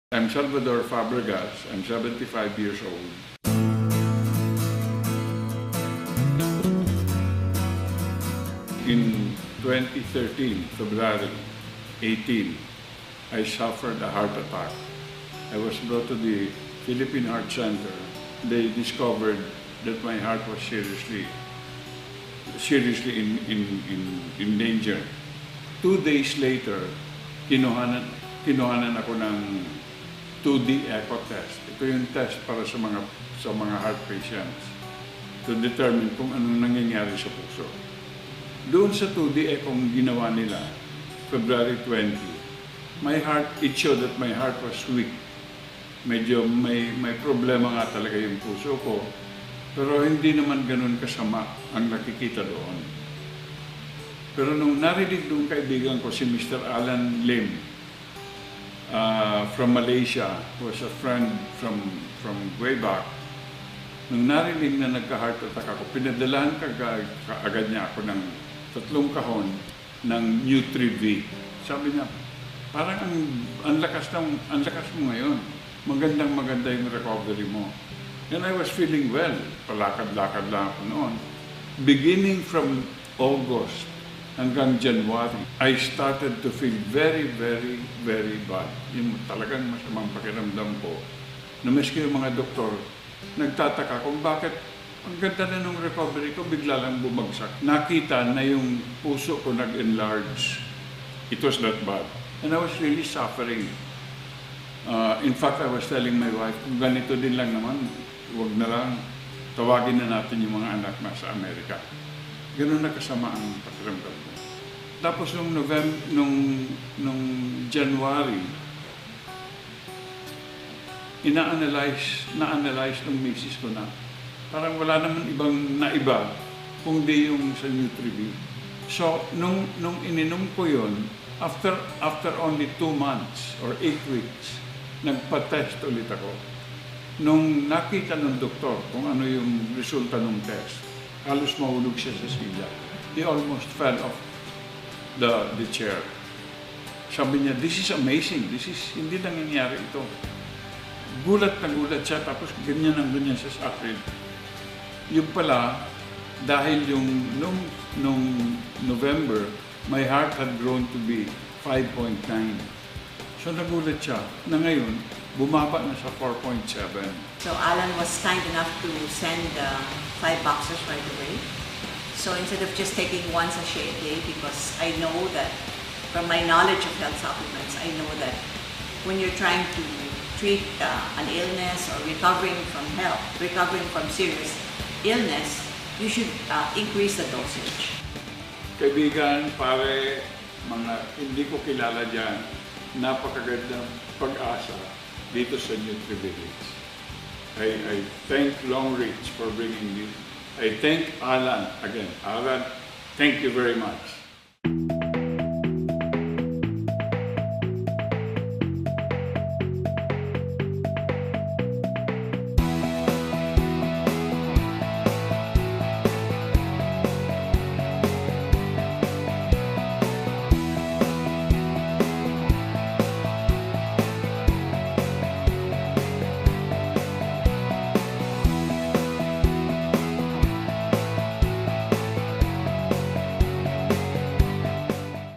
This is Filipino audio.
I'm Salvador Fabregas. I'm 75 years old. In 2013, February 18, I suffered a heart attack. I was brought to the Philippine Heart Center. They discovered that my heart was seriously in danger. 2 days later, kinuhanan ako ng 2D echo test. Ito yung test para sa mga heart patients to determine kung anong nangyayari sa puso. Doon sa 2D echo ginawa nila, February 20, it showed that my heart was weak. Medyo may problema nga talaga yung puso ko. Pero hindi naman ganun kasama ang nakikita doon. Pero nung narinig doon kaibigan ko si Mr. Alan Lim, from Malaysia, who was a friend from way back, nung narinig na nagka-heart attack ako, pinadalahan agad niya ako ng 3 kahon ng Nutri-V. Sabi niya, parang ang lakas mo ngayon. Maganda yung recovery mo. And I was feeling well. Palakad-lakad lang ako noon. Beginning from August hanggang January, I started to feel very bad. Yung talagang masamang pakiramdam ko. Na maski yung mga doktor, nagtataka kung bakit ang ganda na nung recovery ko, bigla lang bumagsak. Nakita na yung puso ko nag-enlarge. It was that bad. And I was really suffering. In fact, I was telling my wife, kung ganito din lang naman, huwag na lang, tawagin na natin yung mga anak na sa Amerika. Ganun na kasama ang pakiramdam ko. Tapos nung January, na-analyze ng misis ko na parang wala naman ibang naiba kundi yung sa Nutri-V. So, nung ininom ko yun, after only 2 months or 8 weeks, nagpa-test ulit ako. Nung nakita ng doktor kung ano yung resulta ng test, halos mahulog siya sa silla. He almost fell off the chair. Sabi niya, this is amazing. Hindi nangyayari ito. Gulat na gulat siya, tapos ganyan siya sa akin. Yung pala, dahil nung November, my heart had grown to be 5.9. So nagulat siya na ngayon, bumaba na sa 4.7. So Alan was kind enough to send 5 boxes right away. So instead of just taking 1 sachet a day, because I know that from my knowledge of health supplements, I know that when you're trying to treat an illness or recovering from serious illness, you should increase the dosage. Kaibigan, pare, mga hindi ko kilala dyan, napakagandang pag-asa dito sa Nutri-Village. I thank Long Reach for bringing this. I thank Alan again. Alan, thank you very much.